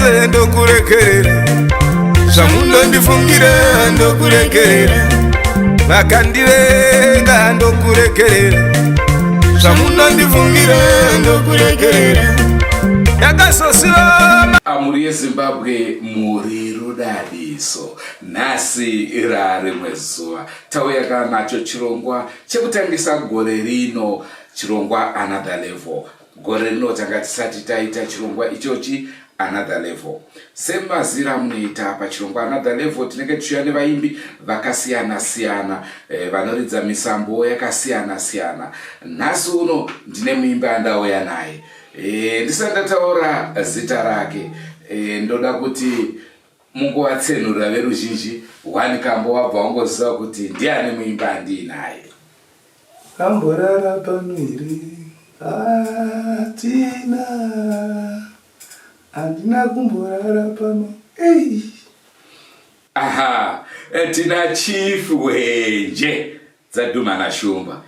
mese ndokurekerera zvamunondifungire ndokurekerera vakandivenga ndokurekerera zvamunondifungire ndokurekerera yakasosira amuri yeZimbabwe muri rudadiso nhasi rimwe zuva tauya nacho chirongwa chekutangisa gore rino chirongwa Another Level. Gore rino tanga tisati taita chirongwa ichochi Another Level. Semazira munoita pachirongwa Another Level tinenge tichiuya nevaimbi vakasiyana siyana vanoridza misambo yakasiyana siyana. Nhasi uno ndine muimbi andauya naye. Ndisati ndataura zita rake ndoda kuti mungovatsenurira veruzhinji wani kambo wabva wangoziva kuti ndiani muimbi andinaye. Kamborara pamwiri atina andina kumborara pano. Aha, tina Chief Wenje Dzadumana Shumba.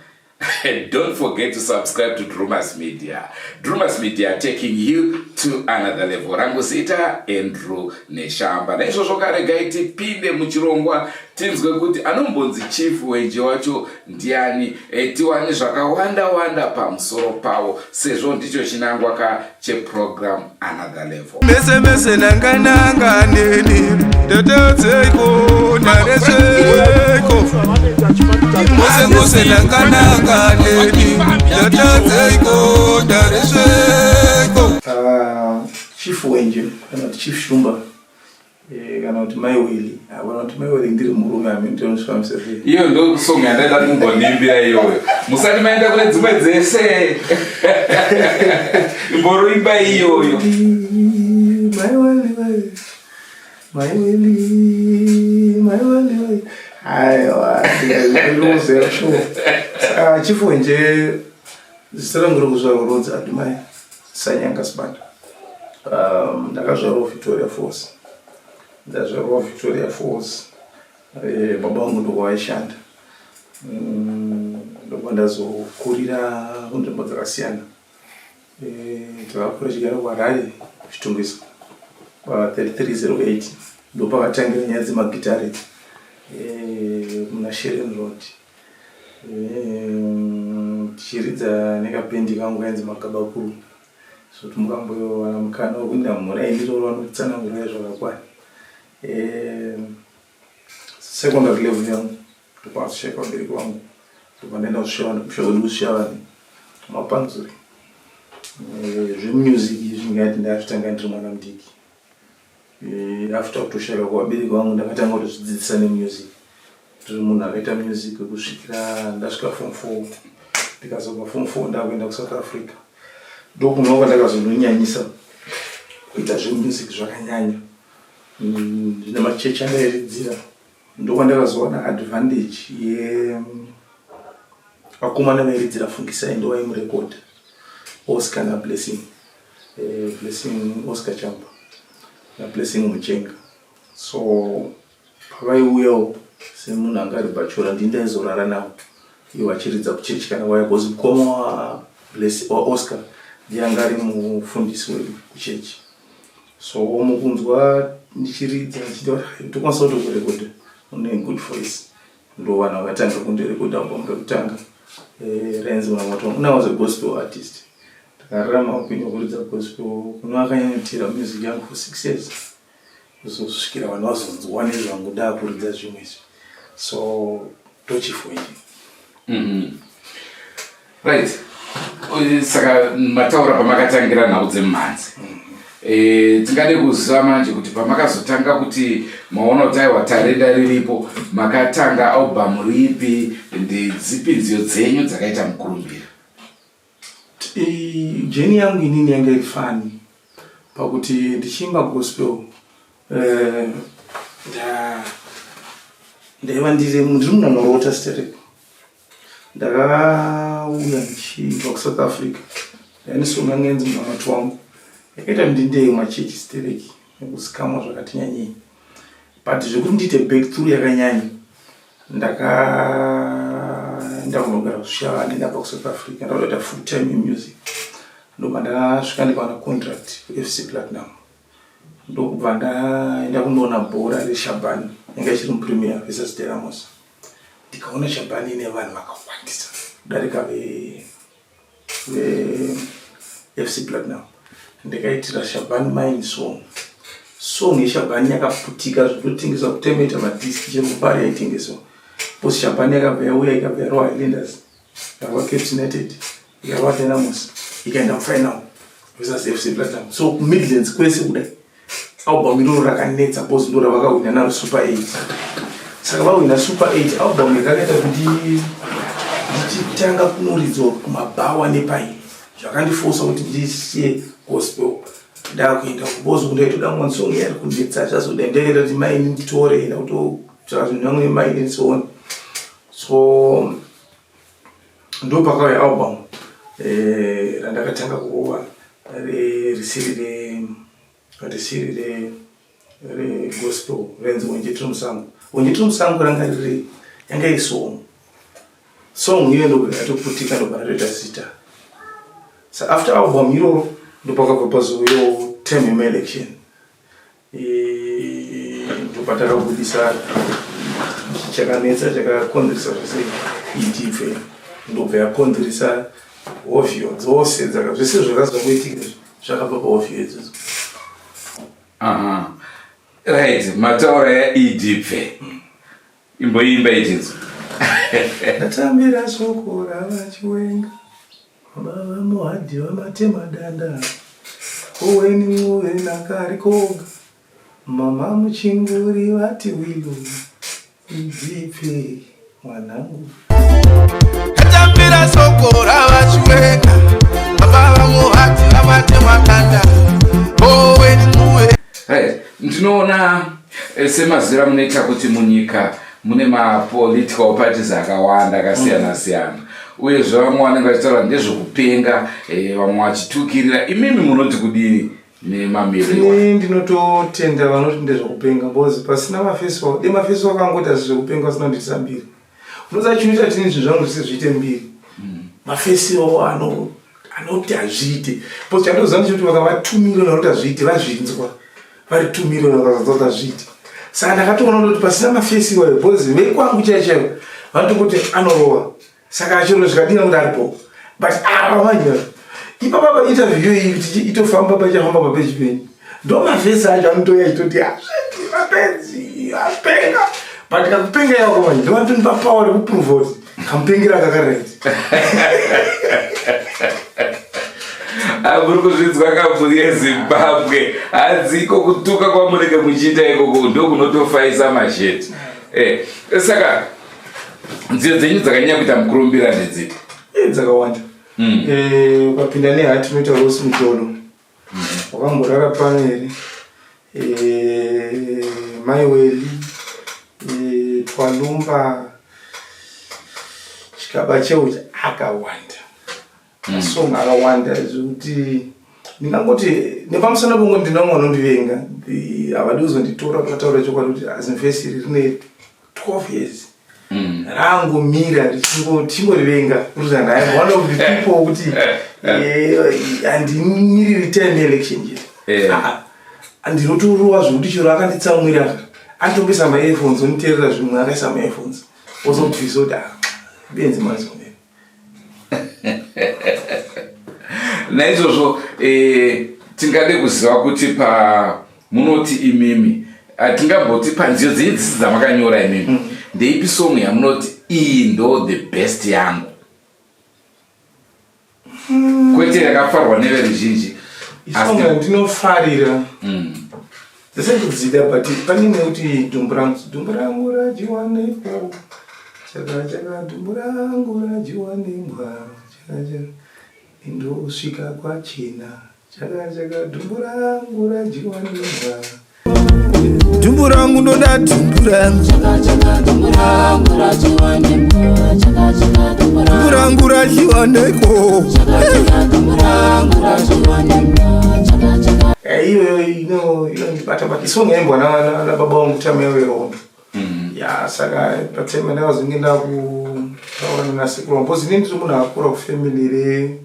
Don't forget to subscribe to Drumas Media. Drumas Media taking you to another level. Rangosita Andrew Neshamba. Na isho shokarega iti pinde muchirongwa tinzwe kuti anombonzi Chief Wenje wacho ndiani tiwane zvakawanda pamusoro pawo sezvo ndicho chinangwa cheprogram Another Level. Mese nanga neni dotozeko nareseko mose nanga neni dotozeko nareseko. Chief Wenje kana Chief Shumba kana kuti mai Willy abona kuti mai Willy ndiri murume amendinoshwamisa sei iyo ndo song yandaida kumbonimbira iyoyo musati maenda kune dzimwe dzese imboruimba iyoyo mai Willy aiwa ndinozera show. Chief Wenje zisarangiro kuzvarodza adimai Sanyanga Sibanda. Ndakazvarwa Victoria Falls. Baba vangu ndo waishanda. Ndo ndazokurira kunzvimbo dzakasiyana. Takakura chigara kuHarare Chitungwiso pa 3308 ndo pakatangira nyaya dzemagitari muna Sharon Road. Tichiridza nekapendi kangu kainzi Makabakuru. So tumukambowana mukana wekuenda mhura indiro vanotsanangura zvakakwana. Secondary level yangu ndopasvika vabereki vangu ndopandaenda kushavani mapanzuri zvemusic zvingati ndazvitanga ndiri mwana mudiki. After kutoshaka kuvabereki vangu ndakatanga kutozvidzidzisa nemusic. Ndiri munhu akaita music kusvikira ndasvika form 4. Ndikazobva form 4 ndakuenda kuSouth Africa. Ndokunova ndakazondonyanyisa kuita zvemusic zvakanyanya. Ndine machechi andairidzira ndokwandakazowana advantage vakomana vairidzira Fungisai ndo vaimurekodha Oscar naBlessing. Blessing Oscar Chamba naBlessing Muchenga. So pavaiuyawo semunhu anga ari bachora ndindaizorara navo ivo vachiridza kuchechi kana waya because mukoma wa Oscar ndiye anga ari mufundisi wedu kuchechi. So mukunzwa ndichiridza ndokwanisa kutokurekodha une good voice ndo vanhu vakatanga kundirekodha album rekutanga rainzi I was a gospel artist. Takararama upenyu hwekuridza gospel kuno akanyanyotira music yangu for 6 years kuzosvikira vanhu vazonzwa nezvangu ndaakuridza zvimwezvi. So Chief Wenje. Right. Saka mataura pamakatangira nhau dzemhanzi. Tingade kuziva manje kuti pamakazotanga kuti maona kuti aiwa tarenda riripo makatanga album ripi ndidzipi nziyo dzenyu dzakaita mukurumbira? Jeni yangu inini yanga iri fani pakuti ndichiimba gospel ndaiva ndiri munhu anorota stereko. Ndakauya ndichibva kuSouth Africa ndainisonga ngenzi munamati wangu yakaita ndindei machechi stereki nekuzikamwa zvakati nyanyei. But zvekuti ndiite breakthrough yakanyanya ndakunogara kuShavani ndabva kuSouth Africa ndakuita full time in music. Ndobva ndasvika ndikawana contract kuFC Platinum ndokubva ndaenda kundoona bhora reShabani inga chiri muPremier versus Deramos. Ndikaona Shabani ine vanhu vakawandisa kudarika FC Platinum. Ndikaitira Shabani main song yeShabani yakaputika zvinotengeswa kutemeta madhiski chekupari yaitengeswa. Post Shabani yakabva yauya ikabva Royal Highlanders yakava Cape United ikava Deramos ikaenda final versus FC Platinum. So Midlands kwese kudai album iro rakanetsa post ndo ravakawina naro Super 8. Saka vawina Super 8 album yakaita kuti ndichitanga kunoridzwa kumabhawa nepai zvakandifosa kuti ndisiye gospel. Ndakuenda kubozo kundoitoda mwana song yari kundetsa chazodenderera kuti maini nditore ina kutotsvaka zvinhu vamwe maini and so on. So ndo pakauya album randakatanga kuova risiri regospel renzi Wenjetiri Musango. Wenjetiri Musango ranga yanga isong iyo ndo yatoputika ndo barareta zita. So after album iro ndo pakabva pazoyo term election ndo patakabudisa chakanetsa chakakonzeresa zvose EDF ndobva yakonzeresa ofio dzose zvese zvakazongoitika zvakabva paofio idzodzo. Right, mataura yaEDF imboimba ichidzo. Ndatambira soko ravachiwenga baba muhadhi vamatema danda uweni muve nakari koga mama muchinguri vati wilu EDF mwanangu. Ndatambira soko ravachiwenga baba muhadhi vamatema danda uweni muve. Right, ndinoona semazira munoita kuti munyika mune mapolitical parties akawanda akasiyana-siyana uye zvavamwe vanenge vachitaura ndezvekupenga vamwe vachitukirira. Imimi munoti kudini nemamiriro? Ndinototenda vanoti ndezvekupenga because pasina mafestival demafestival akangota zvekupenga asina ndisa mbiri. Unoza chinoita tini zvinhu zvangu zvisi zviite mbiri. Mafestival anoti azviite because chandoziva ndechekuti vakavatumira vanoti azviite vazvinzwa vari 2 million vakazadzota zviti. Saka ndakatoona kuti pasina mafestival because vekwangu chaichaivo vanototi anorova saka achiro zvikadina kuti aripo but avamanya ipapa painterview iyi kuti itofamba pachafamba papeji penyu ndo mavhesi acho anotoya achitoti azviti mapenzi apenga but kakupenga yako manje ndovanotonipa power rekuprova kuti kamupengera kakaraiti. Muri kuzvinzwa kamhuri yeZimbabwe hadziko kutuka kwamunenge muchiita ikoko ndokunotofaisa masheti. Saka nziyo dzenyu dzakanyanya kuita mukurumbira ndedzipi? Dzakawanda. Ukapinda nehati unoita Rosi Mutono wakamborara pano here Maiweli Twalumba chikaba cheucha akawanda. Song akawanda zvekuti ndingangoti nepamusana pongo ndinamwe anondivenga havadi kuzonditora kutaura chokwadi kuti azimvesi rine 12 years rangomira richingorivenga kuti handaiona kuti people kuti handimiriri term election chete ndinotorova zvekuti chero akanditsamwira anditongesa maearphones oniterera zvimwe akaisa maearphones ozobvisa kuti benzi mazonge. Naizvozvo tingade kuziva kuti munoti imimi tingamboti panziyo dzenyu dzisi dzamakanyora imimi ndeipi song yamunoti iyi ndo the best yangu kwete yakafarwa neveruzhinji? Isonga ndinofarira dzese kudzida but pane nekuti dhumbu rangu rajiwa nepo chaka dhumbu rangu rajiwa nembwa chaka indosvika kwachena chaka dhumbu rangu rajiwa nembwa dhumbu rangu ndoda dhumbu rangu dhumbu rangu rajiwa neko iyo ndibata bati isonga yembwa nababa vangu tamewerondo ya saka patema ndakazongenda kutaurana nasekuru wangu because inini munhu akura kufamily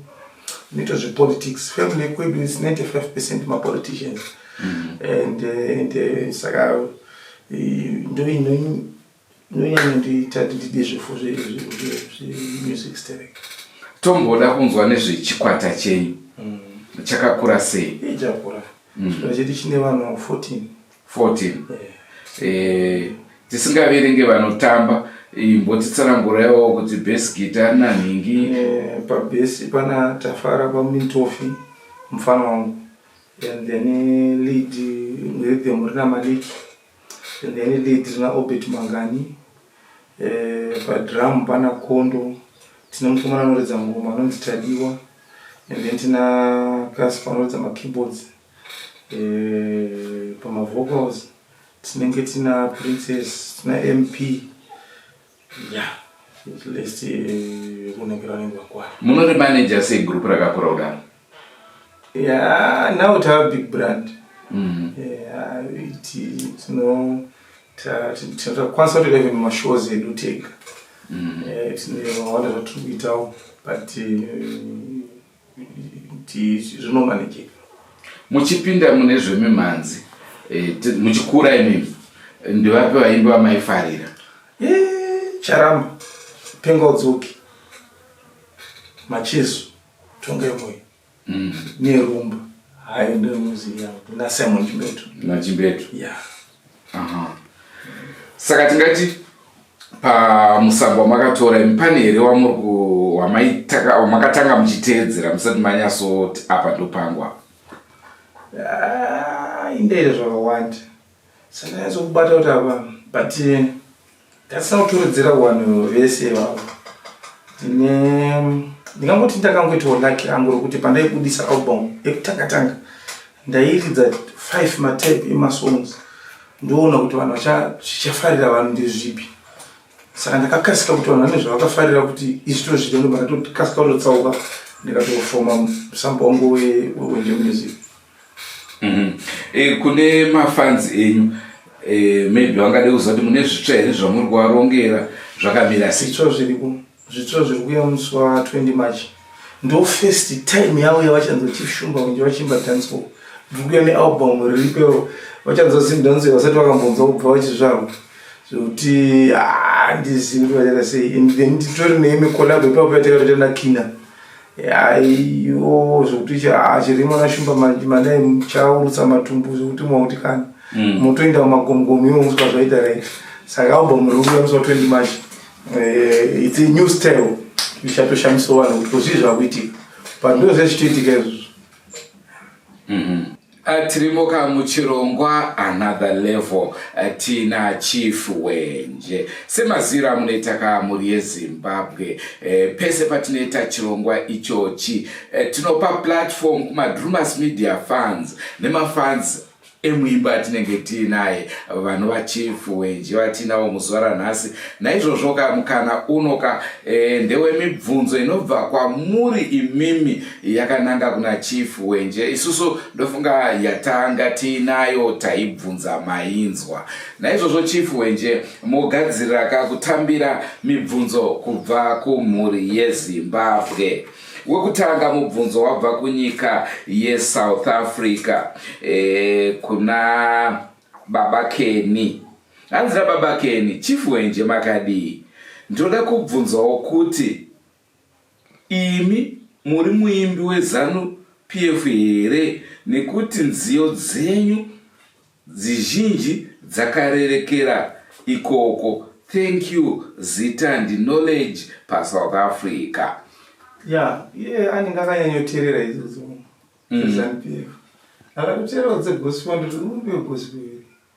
inoita zvepolitics family kwedu is 95% mapoliticians and saka ndoyanya ndoita ndide zvifo zvemusic sterek. Tomboda kunzwa nezvechikwata chenyu chakakura sei? Chakura chikwata chedu chine vanhu 14. Tisingaverenge vanotamba imbotitsanangurawo kuti bass guitar nanhingi. Pabesi pana Tafara paMintofi mfano wangu, and then lead rhythm rina Maliki, and then lead rina Obet Mangani, pa drum pana Kondo, tina mukomana anoredza ngoma anonzi Tadiwa, and then tina Kaspa anoredza ma keyboards, pa ma vocals tinenge tina Princess, tina MP. Yeah, let's see kunekera nengwa kwa. Munori manager sei group rakakura kudaro? Yeah, now we have a big brand. Yeah, kwanza to live in my shows edu take. It's wanda zvatikuitawo, but zvinomanagika. Muchipinda mune zvemimhanzi, muchikura imimi, ndivape vaimbi vamaifarira? Charamba, Penga Udzoki, Machizo, Tongemwe, Nerumba, hayo ndio muziki yangu, na Simon Chimbetu. Na Chimbetu? Yeah. Saka tingati pa musango makatora impani here wamakatanga muchiteedzera musati manyasoti apa ndopangwa? Indele zvakawanda. Saka ndazokubata kuti apa, but ndasinakuturudzira vanhu vese vavo. Ndingangoti ndakangoitawo lucky yangu rokuti pandaibudisa album ekutanga ndairidza 5 matape emasongs, ndoona kuti vanhu vachafarira vanhu ndezvipi. Saka ndakakasika kuti vanhu vane zvavakafarira kuti izvito zvito, ndo ndakatokasika kutotsauka ndikatofoma musambo wangu wenje music. Kune mafans enyu, maybe wangade kuziva kuti mune zvitsva here zvamuri kuvarongera zvakamira sei? Zvitsva zviri kuuya musi wa20 March. Ndo first time yavo yavachanzochishumba kunge vachimba dancehall. Ndiri kuuya nealbum riripo vachanzozimudanzo vasati vakambonzwa kubva vachizvarwa. Zvokuti handizivi kuti vachada sei. And then nditori neimwe collab ipapo yatakatoita naKina. Iwo zvokuti chirimo nashumba madai muchaurutsa matumbu zvokuti mwakuti kana motoenda mumagomgomo imo musika zvaita right. Saka album riri kuuya musi wa20 March. It's a new style. Vichatoshamisa vanhu kuti zvii zvakuitika. But ndo zvezvitoitika izvozvo. Tirimoka muchirongwa Another Level, tina Chief Wenje. Semazira amunoita muri yeZimbabwe, pese patinoita chirongwa ichochi, tinopa platform kuma Drumas Media fans nemafans emuimba atinenge tinaye vanova Chief Wenje vatinawo muzuva ranhasi. Naizvozvo mukana unoka ndewe mibvunzo inobva kwamuri imimi yakananga kuna Chief Wenje. Isusu ndofunga yatanga tinayo taibvunza mainzwa. Naizvozvo Chief Wenje mogadzirira kakutambira mibvunzo kubva kumhuri yeZimbabwe. Wekutanga mubvunzo wabva kunyika yeSouth Africa, kuna Baba Kenny. Anzira Baba Kenny, Chief Wenje makadii. Ndoda kubvunzawo kuti imi muri muimbi weZanu PF here, nekuti nziyo dzenyu zizhinji dzakarerekera ikoko. Thank you Zita and Knowledge pa South Africa. Anenge akanyanyoteerera izvozvo ZANU PF. Akakuteererawo dzegospel ndoti umbe gospel.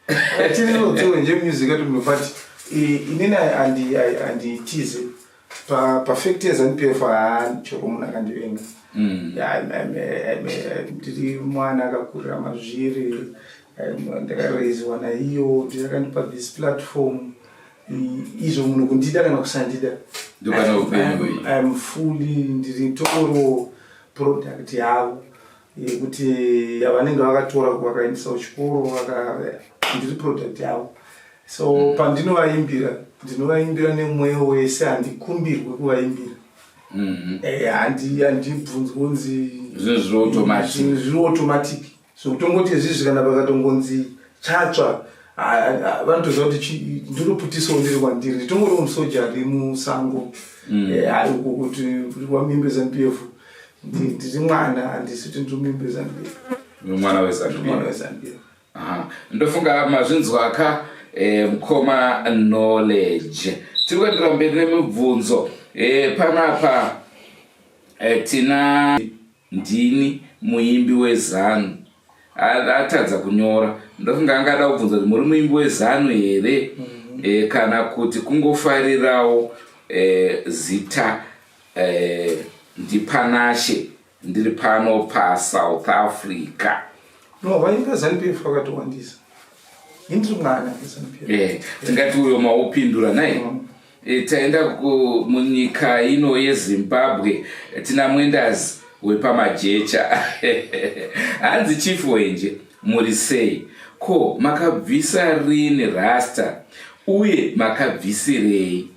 Akateererawo dzeWenje music ati munopati inini handitize pafact yeZANU PF choko munhu akandivenga. Ndiri mwana akakurira mazviri, ndakareizwa naiyo, ndakandipa this platform. Izvo munhu kundida kana kusandida, I'm fully ndiri toro product yavo yekuti vanenge vakatora vakaendesa kuchikoro ndiri product yavo. So pandinovayimbira nemweyo wese, handikumbirwe kuvaimbira. Handibvunzwi kunzi zviri automatic. so kutongoti izvizvi kana vakatongonzi chatsva vanotoziva kuti ndinoputisawo ndiri kwandiri nditongori musoja ari musango ari uko kuti wamimbe ZANU-PF ndiri mwana handisi kuti ndomimbe ZANU-PF mwana weZANU-PF. Ndofunga mazvinzwa ka mukoma knowledge tiri kuendera mberi nemibvunzo panapa tina ndini muimbi weZANU atadza kunyora ndofunga angada kubvunza kuti muri muimbi weZANU here kana kuti kungofarirawo zita ndipanashe ndiri pano paSouth Africa. No, vaimba ZANU-PF vakatowandisa indiri mwana weZANU-PF. Tingati uyo maupindura nai taenda munyika ino yeZimbabwe tina mwendazi wepamajecha hanzi Chief Wenje muri sei ko makabvisa rini rasta uye makabvisirei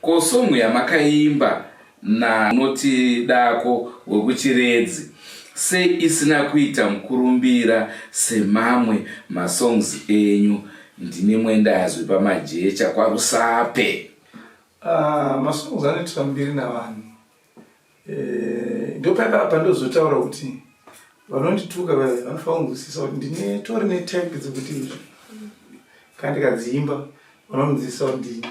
ko somu yamakaimba na noti dako wekuchiredzi sei isina kuita mukurumbira semamwe masongs enyu ndine mwendazwi pamajecha kwaRusape? Masongs anoitwa mbiri navanhu ndopakapa ndozotaura kuti vanondituka vanofanira kunzwisisa kuti ndine tori netype dzekuti kana ndikadziimba vanonzwisisa kuti ndini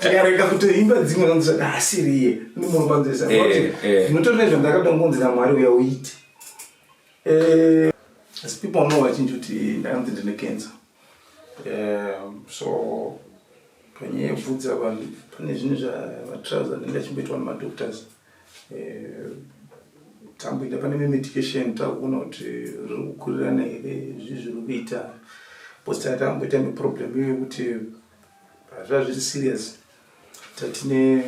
tikareka kutoimba dzimwe vanonzwisisa kuti asiriye ndimunokwanzisa ndinotori nezvandakatongonzera Mwari uya uite. As people know vachinji kuti ndakanzi ndine cancer, so panyaya yekubvudza vanhu pane zvinhu zvamatrials anenge achimboitwa nemadoctors tamboita pane medication takuona kuti riri kukurirana here zvii zviri kuita posta tamboita neproblem yekuti zvaa zviri serious tatine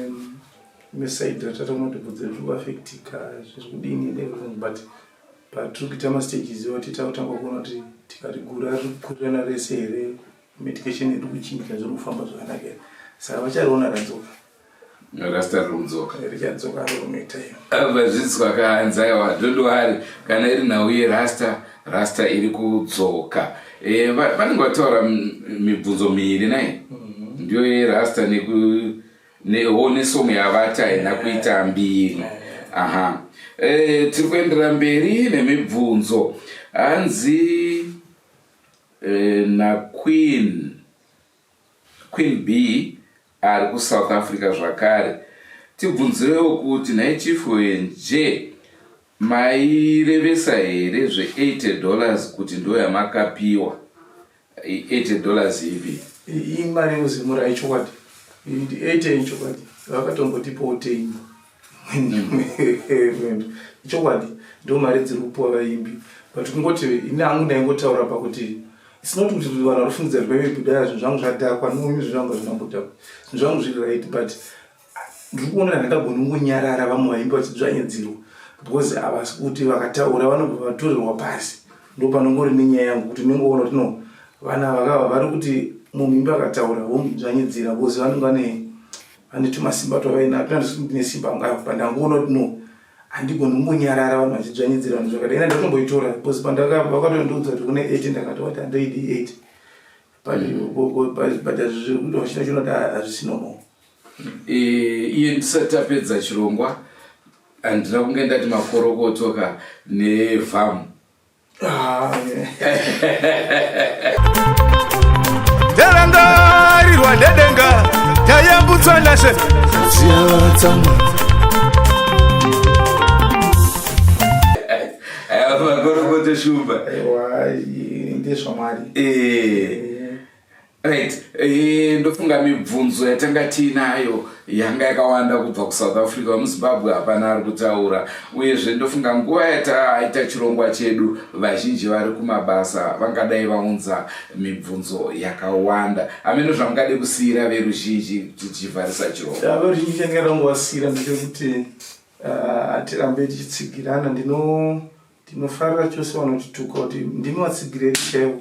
meside ratataona kuti bvudzi riri kuafectika zviri kudini neverthing but patiri kuita mastages oti takutanga kuona kuti tikarigura riri kukurirana rese here medication iri kuchinja zviri kufamba zvakanaka here saka vachariona radzoka rasta rumzoka richadzoka rometa iyo vazvinzwa kahanzaiwa dondowari kana iri nhau yerasta iri kudzoka vanenge vataura mibvunzo miiri nai ndiyo yerasta nesomo yavata haina kuita mbiri. Tiri kuendera mberi nemibvunzo hanzi naQueen B ari kuSouth Africa zvakare tibvunzirewo kuti nai Chief Wenje mairevesa here $80 kuti ndo yamakapiwa $80 ivi imari yozimura ichokwadi 80 ichokwadi vakatongotipawo 10 ichokwadi ndo mari dziri kupiwa vaimbi but kungoti ine hangu ndaingotaura pakuti sinoti kuti vanhu varifungidza zvaibuda zvinhu zvangu zvadhakwa noumi zvinhu zvangu zvinambodhakwa zvinhu zvangu zviri right but ndiri kuona handagoni kungonyarara vamwe vaimbi vachidzvanyadzirwa because havasi kuti vakataura vanobva vatorirwa pasi ndo panongori nenyaya yangu kuti ndinongoona kuti no vana vakava vari kuti mumimbi akataura vomudzvanyidzira because vanenge vane tumasimba twavainato ndine simba ngapo pandangoona kuti no handigoni kungonyarara vanhu vachidzvanyidzira vanhu zvakadai ina ndatomboitora because vakatondiudza kuti kune 8 ndakati wati handoidi 8 but zviri kuti vachinachiona kuti hazvisinomo. Iye ndisati tapedza chirongwa handina kunge ndati makorokotoka nevhamu tarangarirwa dedenga tayambutswa nashe makorokoto shumba ndezvamwari. Right, ndofunga mibvunzo yatanga tinayo yanga yakawanda kubva kuSouth Africa muZimbabwe hapana ari kutaura uyezve ndofunga nguva yataita chirongwa chedu vazhinji vari kumabasa vangadai vaunza mibvunzo yakawanda. Hameno zvamungade kusiyira veruzhinji tichivharisa chirongwa? Veruzhinji changarangowasiyira ndechekuti hatirambe tichitsigirana. Ndinofarira chose vanotituka kuti ndinovatsigire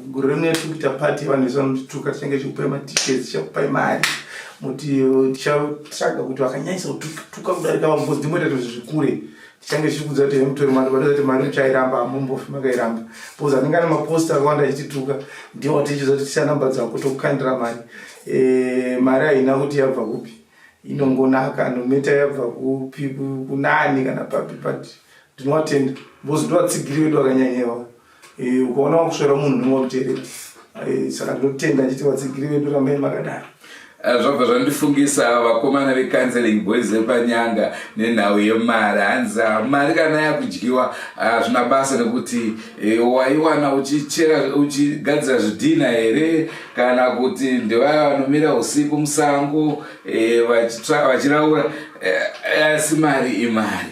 gore rino yatikuita pati vanhu vese vanotituka tichange tichikupai matisheti tichakupai mari muti tichatsvaga kuti vakanyanyisa kutuka kudarika vambozi ndimoita kuti zvikure change chikuza kuti mutori mari kuti mari muchairamba mumbofi makairamba because anenge ane maposta akawanda achituka ndiwo watichiza kuti tisa namba dzako tokukandira mari mari haina kuti yabva kupi inongonaka nometa yabva kupi kunani kana papi but ndinowatenda because ndowatsigiri wedu wakanyanyewa ukaona wakusvera munhu nowauteerera saka ndinotenda chiti vatsigiri vedu ramai makadaro zvabva zvandifungisa vakomana vecancelling boys vepanyanga nenhau yemari hanza mari kana yakudyiwa zvina basa nekuti waiwana uchigadzira zvidhina here kana kuti ndevaya vanomira usiku musango vachiraura asi mari imari.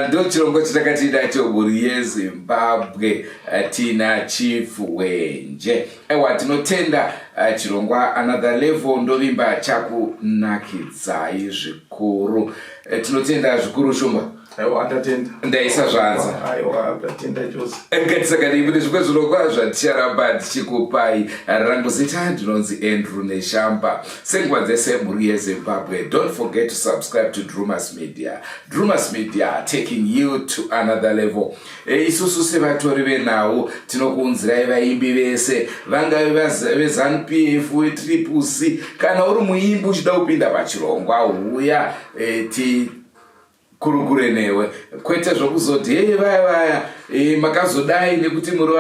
Ndo chirongwa chitakatida choburi yeZimbabwe tina Chief Wenje. Ewa tinotenda chirongwa Another Level ndovimba chakunakidzai zvikuru. Tinotenda zvikuru Shumba. Aiwa ndatenda. Ndaisa zvanza. Aiwa ndatenda chose. Ngatisaka ndibudi zvikwezvirongwa zvaticharamba tichikupai. Rangu zita ndinonzi Andrew Neshamba. Senguva dzese muri yeZimbabwe. Don't forget to subscribe to Drumas Media. Drumas Media taking you to another level. Isusu sevatori venhau tinokuunzirai vaimbi vese vangave vezanu-pf wetriple C kana uri muimbi uchida kupinda pachirongwa uya ti kurukure newe kwete zvokuzoti hei vaya makazodai nekuti muri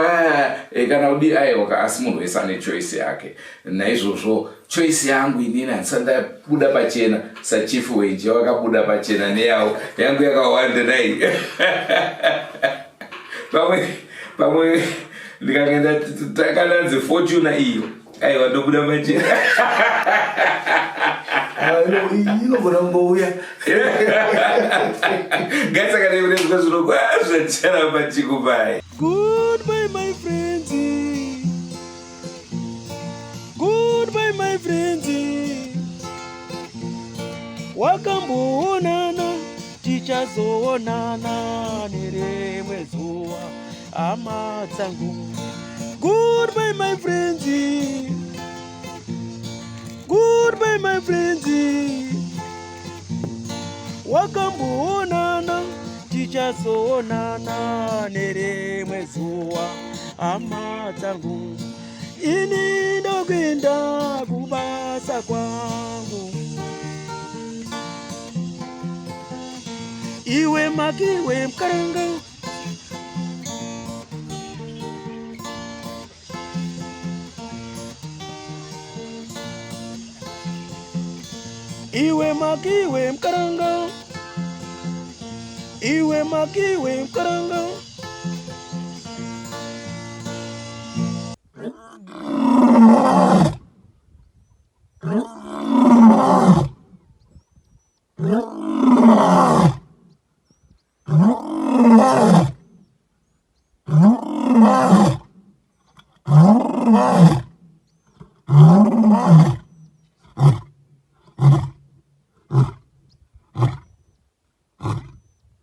kana udi aiwa asi munhu wese ane choice yake. Naizvozvo choice yangu inini handisandabuda pachena saChief Wenje wakabuda pachena neyawo yangu yakawanda dai pamwe ndikangenda takananzi Fortuna iyo aiwa ndobuda pachena inogona kungouya ngatsaka nevezvika zvinokwa zvacharamba chikupai. Goodbye my friends, goodbye my friends, wakamboonana tichazoonana nerimwe zuva hama dzangu. Goodbye my friends, goodbye my friends, wakamboonana tichazoonana nerimwe zuva hama dzangu. Ini ndokwenda kubasa kwangu, iwe makiwe mkaranga, iwe makiwe mkaranga, iwe makiwe mkaranga.